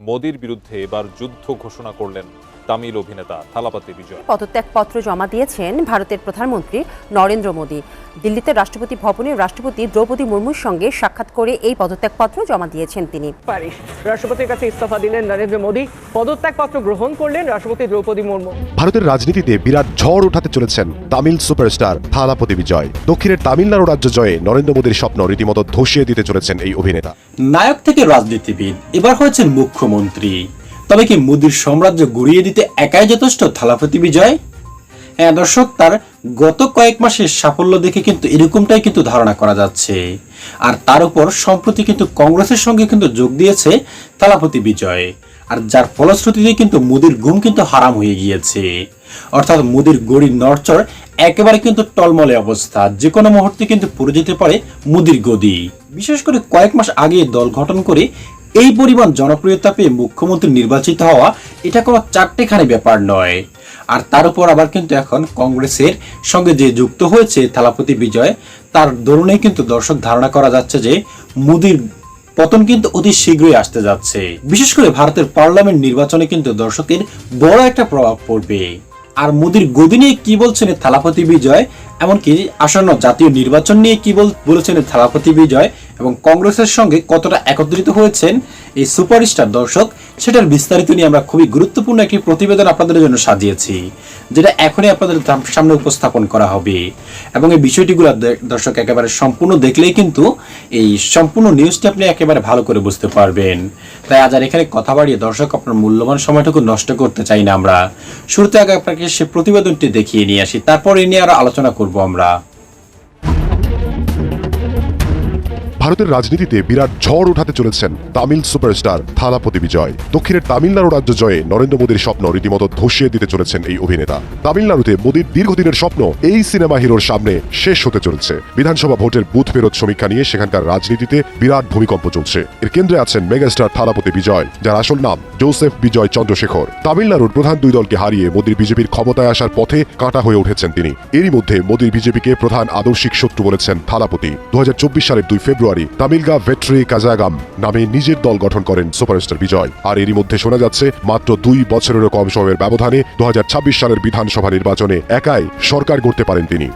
মোদির বিরুদ্ধে এবার যুদ্ধ ঘোষণা করলেন তামিল অভিনেতা থালাপতি বিজয়। পদত্যাগপত্র জমা দিয়েছেন ভারতের প্রধানমন্ত্রী নরেন্দ্র মোদী। দিল্লিতে রাষ্ট্রপতি ভবনে রাষ্ট্রপতি দ্রৌপদী মুর্মুর সঙ্গে সাক্ষাৎ করে এই পদত্যাগপত্র জমা দিয়েছেন তিনি। রাষ্ট্রপতির কাছে ইস্তফা দিলেন নরেন্দ্র মোদী, পদত্যাগপত্র গ্রহণ করলেন রাষ্ট্রপতি দ্রৌপদী মুর্মু। ভারতের রাজনীতিতে বিরাট ঝড় উঠাতে চলেছেন তামিল সুপারস্টার থালাপতি বিজয়। দক্ষিণের তামিলনাড়ু রাজ্য জয়ে নরেন্দ্র মোদীর স্বপ্ন রীতিমতো ধসিয়ে দিতে চলেছেন এই অভিনেতা। নায়ক থেকে রাজনীতিবিদ, এবার হয়েছেন মুখ্যমন্ত্রী। তবে কি মোদীর সাম্রাজ্য গুড়িয়ে দিতে একাই যথেষ্ট থালাপতি বিজয়? হ্যাঁ দর্শক, তার গত কয়েক মাসের সাফল্য দেখে কিন্তু এরকমটাই কিন্তু ধারণা করা যাচ্ছে। আর তার উপর সম্প্রতি কিন্তু কংগ্রেসের সঙ্গে কিন্তু যোগ দিয়েছে থালাপতি বিজয়, আর যার ফলশ্রুতিতে কিন্তু মোদীর ঘুম কিন্তু হারাম হয়ে গিয়েছে। অর্থাৎ মোদীর গড়ির নড়চড় একেবারে কিন্তু টলমলে অবস্থা, যে কোনো মুহূর্তে কিন্তু পড়ে যেতে পারে মোদীর গদি। বিশেষ করে কয়েক মাস আগে দল গঠন করে এই পরিমাণ জনপ্রিয়তা পেয়ে মুখ্যমন্ত্রী নির্বাচিত হওয়া এটা কোনো চারটেখানি ব্যাপার নয়। আর তার উপর আবার কিন্তু এখন কংগ্রেসের সঙ্গে যে যুক্ত হয়েছে থালাপতি বিজয়, তার দরুনে কিন্তু দর্শক ধারণা করা যাচ্ছে যে মোদীর পতন কিন্তু অতি শীঘ্রই আসতে যাচ্ছে। বিশেষ করে ভারতের পার্লামেন্ট নির্বাচনে কিন্তু দর্শকের বড় একটা প্রভাব পড়বে। আর মোদীর গদি নিয়ে কি বলছেন থালাপতি বিজয়, এমনকি আসন্ন জাতীয় নির্বাচন নিয়ে কি বলেছেন থালাপতি বিজয়, এবং কংগ্রেসের সঙ্গে কতটা একত্রিত হয়েছেন এই সুপারস্টার দর্শক, সেটার বিস্তারিত নিয়ে আমরা খুবই গুরুত্বপূর্ণ একটি প্রতিবেদন আপনাদের জন্য সাজিয়েছি, যেটা এখনই আপনাদের সামনে উপস্থাপন করা হবে। এবং এই বিষয়টিগুলো দর্শক একেবারে সম্পূর্ণ দেখলেই কিন্তু এই সম্পূর্ণ নিউজটি আপনি একেবারে ভালো করে বুঝতে পারবেন। তাই আজ আর এখানে কথা বাড়িয়ে দর্শক আপনার মূল্যবান সময়টুকু নষ্ট করতে চাই না আমরা। শুরুতে আগে আপনাকে সে প্রতিবেদনটি দেখিয়ে নিয়ে আসি, তারপর এ নিয়ে আরো আলোচনা করব আমরা। ভারতের রাজনীতিতে বিরাট ঝড় উঠাতে চলেছেন তামিল সুপারস্টার থালাপতি বিজয়। দক্ষিণের তামিলনাড়ু রাজ্য জয়ে নরেন্দ্র মোদীর স্বপ্ন রীতিমতো ধসিয়ে দিতে চলেছেন এই অভিনেতা। তামিলনাড়ুতে মোদীর দীর্ঘদিনের স্বপ্ন এই সিনেমা হিরোর সামনে শেষ হতে চলেছে। বিধানসভা ভোটের বুথ ফেরত সমীক্ষা নিয়ে সেখানকার রাজনীতিতে বিরাট ভূমিকম্প চলছে। এর কেন্দ্রে আছেন মেগাস্টার থালাপতি বিজয়, যার আসল নাম জোসেফ বিজয় চন্দ্রশেখর। তামিলনাড়ুর প্রধান দুই দলকে হারিয়ে মোদীর বিজেপির ক্ষমতায় আসার পথে কাঁটা হয়ে উঠেছেন তিনি। এরই মধ্যে মোদীর বিজেপিকে প্রধান আদর্শিক শত্রু বলেছেন থালাপতি। 2024 সালের 2 ফেব্রুয়ারি তামিলগা ভেট্রি কাজাগাম নামে নিজের দল গঠন করেন সুপারস্টার বিজয়। আর এরই মধ্যে শোনা যাচ্ছে মাত্র 2 বছরেরও কম সময়ের ব্যবধানে 2026 সালের বিধানসভা নির্বাচনে একাই সরকার গড়তে পারেন তিনি।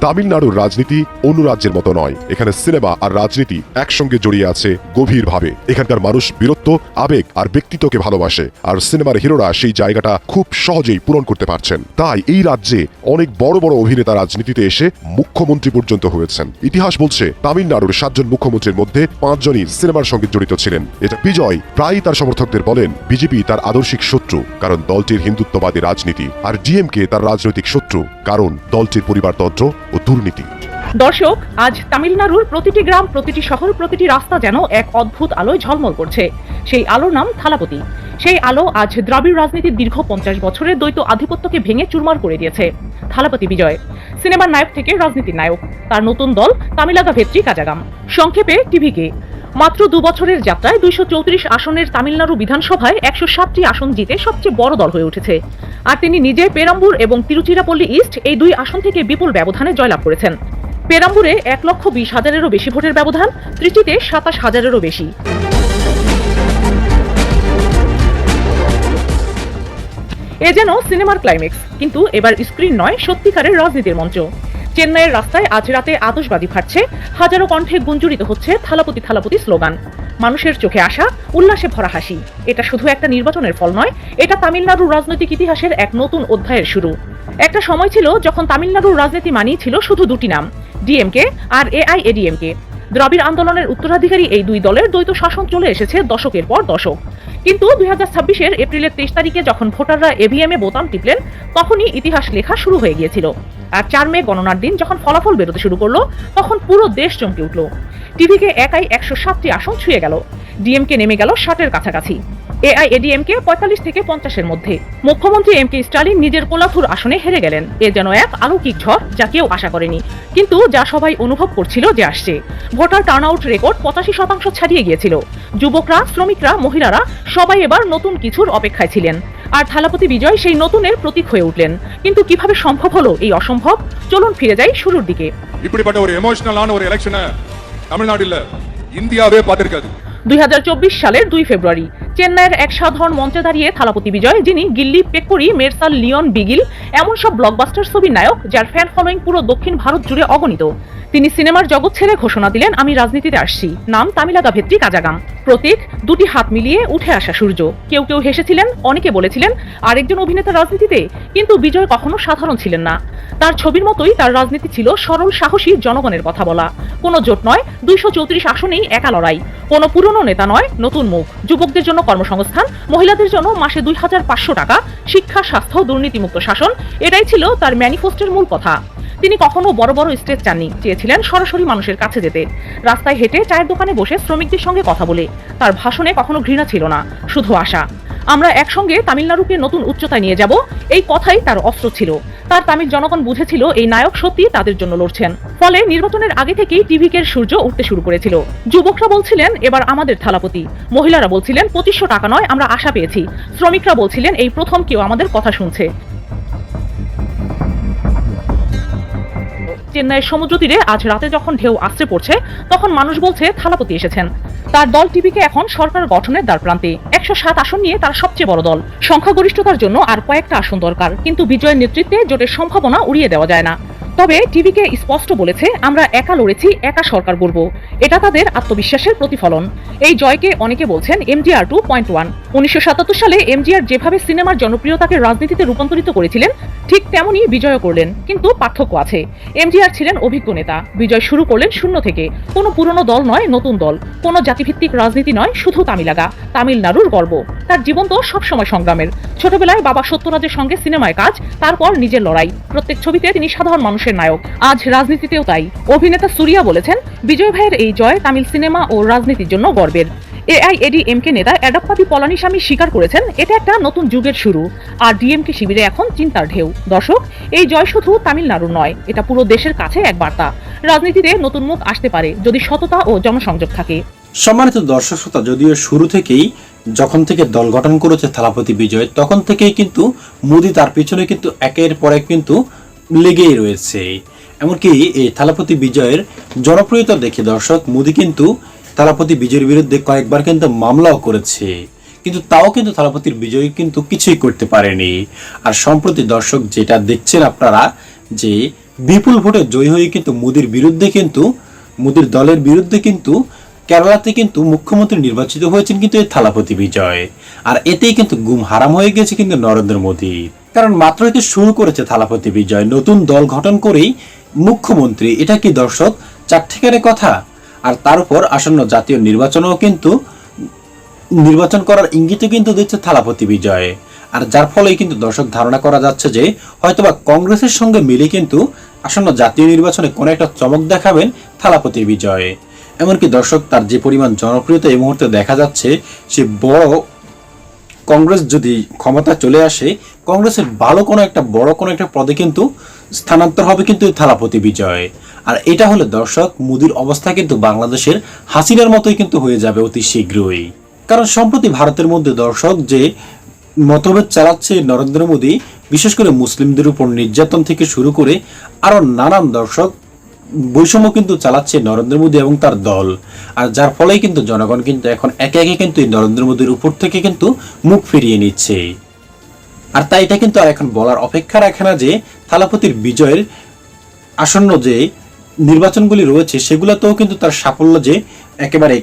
তামিলনাড়ুর রাজনীতি অন্য রাজ্যের মতো নয়। এখানে সিনেমা আর রাজনীতি একসঙ্গে জড়িয়ে আছে গভীরভাবে। এখানকার মানুষ বীরত্ব, আবেগ আর ব্যক্তিত্বকে ভালোবাসে, আর সিনেমার হিরোরা সেই জায়গাটা খুব সহজেই পূরণ করতে পারছেন। তাই এই রাজ্যে অনেক বড় বড় অভিনেতা রাজনীতিতে এসে মুখ্যমন্ত্রী পর্যন্ত হয়েছেন। ইতিহাস বলছে তামিলনাড়ুর 7 জন মুখ্যমন্ত্রীর মধ্যে 5 জনই সিনেমার সঙ্গে জড়িত ছিলেন। এটা বিজয় প্রায়ই তার সমর্থকদের বলেন বিজেপি তার আদর্শিক শত্রু, কারণ দলটির হিন্দুত্ববাদী রাজনীতি, আর ডিএমকে তার রাজনৈতিক শত্রু, কারণ দলটির পরিবারতন্ত্র ও দুর্নীতি। দর্শক, আজ তামিলনাড়ুর প্রতিটি গ্রাম, প্রতিটি শহর, প্রতিটি রাস্তা যেন এক অদ্ভুত আলোয় ঝলমল করছে। সেই আলোর নাম থালাপতি। সেই আলো আজ দ্রাবিড় রাজনীতির দীর্ঘ 50 বছরের দ্বৈত আধিপত্যকে ভেঙে চুরমার করে দিয়েছে। থালাপতি বিজয় সিনেমার নায়ক থেকে রাজনীতির নায়ক। তার নতুন দল তামিলাগা ভেট্রি কাজাগাম, সংক্ষেপে টিভিকে। মাত্র 2 বছরের যাত্রায় 234 আসনের তামিলনাড়ু বিধানসভায় 107টি আসন জিতে সবচেয়ে বড় দল হয়ে উঠেছে। আর তিনি নিজে পেরাম্বুর এবং তিরুচিরাপল্লী ইস্ট এই 2 আসন থেকে বিপুল ব্যবধানে জয়লাভ করেছেন। পেরাম্বুরে 1,20,000-এরও বেশি ভোটের ব্যবধান, ত্রিচিতে 27,000-এরও বেশি। এ যেন সিনেমার ক্লাইম্যাক্স, কিন্তু এবার স্ক্রিন নয়, সত্যিকারের রাজনীতির মঞ্চ। চেন্নাইয়ের রাস্তায় আজ রাতে আতশবাজি ফাটছে, হাজারো কণ্ঠে গুঞ্জরিত হচ্ছে থালাপতি থালাপতি স্লোগান। মানুষের চোখে আসা, উল্লাসে ভরা হাসি। এটা শুধু একটা নির্বাচনের ফল নয়, এটা তামিলনাড়ুর রাজনৈতিক ইতিহাসের এক নতুন অধ্যায়ের শুরু। একটা সময় ছিল যখন তামিলনাড়ুর রাজনীতি মানেই ছিল শুধু 2টি নাম, ডিএমকে আর এআইএডিএমকে। দ্রাবিড় আন্দোলনের উত্তরাধিকারী এই 2 দলের দ্বৈত শাসন চলে এসেছে দশকের পর দশক। কিন্তু 2026-এর এপ্রিলের 23 তারিখে যখন ভোটাররা EVM-এ বোতাম টিপলেন, তখনই ইতিহাস লেখা শুরু হয়ে গিয়েছিল। আর 4 মে গণনার দিন যখন ফলাফল বেরোতে শুরু করলো, তখন পুরো দেশ চমকে উঠল। টিভিকে একাই 107টি আসন ছুঁয়ে গেল, ডিএমকে নেমে গেল 60-এর কাছাকাছি, এআইএডিএমকে 45 থেকে 50-এর মধ্যে। মুখ্যমন্ত্রী এম কে স্টালিন নিজের কোলাথুর আসনে হেরে গেলেন। এ যেন এক অলৌকিক ঝড়, যা কেউ আশা করেনি, কিন্তু যা সবাই অনুভব করছিল যে আসছে। ভোটার টার্নআউট রেকর্ড 85% ছাড়িয়ে গিয়েছিল। যুবকরা, শ্রমিকরা, মহিলারা সবাই এবার নতুন কিছুর অপেক্ষায় ছিলেন। আর থালাপতি বিজয় সেই নতুনের প্রতীক হয়ে উঠলেন। কিন্তু কিভাবে সম্ভব হলো এই অসম্ভব? চলুন ফিরে যাই শুরুর দিকে। இப்படிப்பட்ட ஒரு எமோஷனலான ஒரு எலெக்ஷனை தமிழ்நாடுல இந்தியாவே பார்த்திருக்காது। 2024 সালের 2 ফেব্রুয়ারি চেন্নাইয়ের এক সাধারণ মঞ্চে দাঁড়িয়ে থালাপতি বিজয়, যিনি গিল্লি, পেক্করি, মেরসাল, লিওন, বিগিল এমন সব ব্লকবাস্টার ছবির নায়ক যার ফ্যান ফলোয়িং পুরো দক্ষিণ ভারত জুড়ে অগণিত, তিনি সিনেমার জগৎ ছেড়ে ঘোষণা দিলেন, আমি রাজনীতিতে আসছি। নাম তামিলাগা ভেত্রি কাজাগাম। প্রতীক দুটি হাত মিলিয়ে উঠে আসা সূর্য। কেউ কেউ হেসেছিলেন, অনেকে বলেছিলেন আরেকজন অভিনেতা রাজনীতিতে, কিন্তু বিজয় কখনো সাধারণ ছিলেন না। তার ছবির মতোই তার রাজনীতি ছিল সরল, সাহসী, জনগণের কথা বলা। কোনো জোট নয়, 234 আসনেই একা লড়াই। কোনো পুরনো নেতা নয়, নতুন মুখ। যুবকদের জন্য কর্মসংস্থান, মহিলাদের জন্য মাসে 2500 টাকা, শিক্ষা, স্বাস্থ্য, দুর্নীতিমুক্ত শাসন, এটাই ছিল তার ম্যানিফেস্টোর মূল কথা। তিনি কখনো বড় বড় স্টেজ চাননি, চেয়েছিলেন সরাসরি মানুষের কাছে যেতে, রাস্তায় হেঁটে, চায়ের দোকানে বসে শ্রমিকদের সঙ্গে কথা বলে। তার ভাষণে কখনো ঘৃণা ছিল না, শুধু আশা। আমরা একসঙ্গে তামিলনাড়ুকে নতুন উচ্চতায় নিয়ে যাব, এই কথাই তার অস্ত্র ছিল। তার তামিল জনগণ বুঝেছিল এই নায়ক সত্যি তাদের জন্য লড়ছেন। ফলে নির্বাচনের আগে থেকেই টিভিকের সূর্য উঠতে শুরু করেছিল। যুবকরা বলছিলেন এবার আমাদের থালাপতি, মহিলারা বলছিলেন 2500 টাকা নয়, আমরা আশা পেয়েছি। শ্রমিকরা বলছিলেন এই প্রথম কেউ আমাদের কথা শুনছে। চেন্নাইয়ের সমুদ্র তীরে আজ রাতে যখন ঢেউ আছড়ে পড়ছে, তখন মানুষ বলছে থালাপতি এসেছেন। তার দল টিভিকে এখন সরকার গঠনের দ্বারপ্রান্তে। 107 আসন নিয়ে তার সবচেয়ে বড় দল। সংখ্যাগরিষ্ঠতার জন্য আর কয়েকটা আসন দরকার, কিন্তু বিজয়ের নেতৃত্বে জোটের সম্ভাবনা উড়িয়ে দেওয়া যায় না। তবে টিভিকে স্পষ্ট বলেছে, আমরা একা লড়েছি, একা সরকার গড়ব। এটা তাদের আত্মবিশ্বাসের প্রতিফলন। এই জয়কে অনেকে বলছেন MGR 2.1। 1977 সালে MGR যেভাবে সিনেমার জনপ্রিয়তাকে রাজনীতিতে রূপান্তরিত করেছিলেন, ঠিক তেমনই বিজয়ও করলেন। কিন্তু পার্থক্য আছে। MGR ছিলেন অভিজ্ঞ নেতা, বিজয় শুরু করলেন শূন্য থেকে। কোনো পুরনো দল নয়, নতুন দল। কোনো জাতিভিত্তিক রাজনীতি নয়, শুধু তামিলাগা, তামিলনাড়ুর গর্ব। তার জীবন তো সবসময় সংগ্রামের। ছোটবেলায় বাবা সত্যরাজের সঙ্গে সিনেমায় কাজ, তারপর নিজের লড়াই। প্রত্যেক ছবিতে তিনি সাধারণ মানুষের নায়ক। আজ রাজনীতিতেও তাই। অভিনেতা সুরিয়া বলেছেন, বিজয় ভাইয়ের এই জয় তামিল সিনেমা ও রাজনীতির জন্য গর্বের। AIADMK নেতা এডাপ্পাদি পলানিস্বামী স্বীকার করেছেন, এটা একটা নতুন যুগের শুরু। আর ডিএমকে শিবিরে এখন চিন্তার ঢেউ। দর্শক, এই জয় শুধু তামিলনাড়ুর নয়, এটা পুরো দেশের কাছে এক বার্তা। রাজনীতিতে নতুন মুখ আসতে পারে যদি সততা ও জনসংযোগ থাকে। সম্মানিত দর্শক শ্রোতা, যদিও শুরু থেকেই যখন থেকে দল গঠন করেছে থালাপতি বিজয়, তখন থেকেই কিন্তু মোদি তার পিছনে কিন্তু একের পর এক কিন্তু লেগেই রয়েছে। এমনকি এই থালাপতি বিজয়ের জনপ্রিয়তা দেখে দর্শক, মোদি কিন্তু থালাপতি বিজয়ের বিরুদ্ধে কয়েকবার কিন্তু মামলাও করেছে, কিন্তু তাও কিন্তু থালাপতির বিজয় কিন্তু কিছুই করতে পারেনি। আর সম্প্রতি দর্শক যেটা দেখছেন আপনারা, যে বিপুল ভোটে জয়ী হয়ে কিন্তু মোদির বিরুদ্ধে কিন্তু মোদির দলের বিরুদ্ধে কিন্তু কেরালাতে কিন্তু মুখ্যমন্ত্রী নির্বাচিত হয়েছেন কিন্তু এই থালাপতি বিজয়। আর এতেই কিন্তু গুম হারাম হয়ে গেছে কিন্তু নরেন্দ্র মোদী। কারণ মাত্রই তো শুরু করেছে থালাপতি বিজয়, নতুন দল গঠন করেই মুখ্যমন্ত্রী। এটা কি দর্শক চারটিখানে কথা? আর তার উপর আসন্ন জাতীয় নির্বাচনেও কিন্তু নির্বাচন করার ইঙ্গিতে কিন্তু দিচ্ছে থালাপতি বিজয়। আর যার ফলে কিন্তু দর্শক ধারণা করা যাচ্ছে যে হয়তোবা কংগ্রেসের সঙ্গে মিলে কিন্তু আসন্ন জাতীয় নির্বাচনে কোনো একটা চমক দেখাবেন থালাপতি বিজয়। এমনকি দর্শক, তার যে পরিমাণ জনপ্রিয়তা এই মুহূর্তে দেখা যাচ্ছে, সে বড় কংগ্রেস যদি ক্ষমতা চলে আসে, কংগ্রেসের ভালো কোনো একটা বড় কোনো একটা পদে কিন্তু স্থানান্তর হবে কিন্তু থালাপতি বিজয়। আর এটা হলে দর্শক, মোদির অবস্থা কিন্তু বাংলাদেশের হাসিনার মতোই কিন্তু হয়ে যাবে অতি শীঘ্রই। কারণ সম্প্রতি ভারতের মধ্যে দর্শক যে মতভেদ চালাচ্ছে নরেন্দ্র মোদী, বিশেষ করে মুসলিমদের উপর নির্যাতন থেকে শুরু করে আরো নানান দর্শক বৈষম্য কিন্তু চালাচ্ছে নরেন্দ্র মোদী এবং তার দল। আর যার ফলেই কিন্তু জনগণ কিন্তু এখন একে একে কিন্তু এই নরেন্দ্র মোদীর উপর থেকে কিন্তু মুখ ফিরিয়ে নিচ্ছে। আর তাই এটা কিন্তু আর এখন বলার অপেক্ষা রাখে না যে থালাপতির বিজয়ের আসন্ন যে নির্বাচনগুলি রয়েছে সেগুলোতেও কিন্তু তার সাফল্য যে একেবারে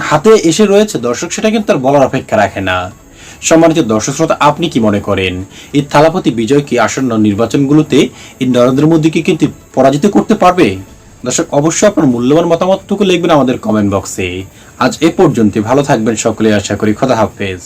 হাতে এসে রয়েছে দর্শক, সেটা কিন্তু আর বলার অপেক্ষা রাখে না। সম্মানিত দর্শক শ্রোতা, আপনি কি মনে করেন এই থালাপতি বিজয় কি আসন্ন নির্বাচনগুলোতে এই নরেন্দ্র মোদীকে কিন্তু পরাজিত করতে পারবে? দর্শক, অবশ্যই আপনার মূল্যবান মতামতটুকু লিখবেন আমাদের কমেন্ট বক্সে। আজ এ পর্যন্ত, ভালো থাকবেন সকলে, আশা করি। খোদা হাফেজ।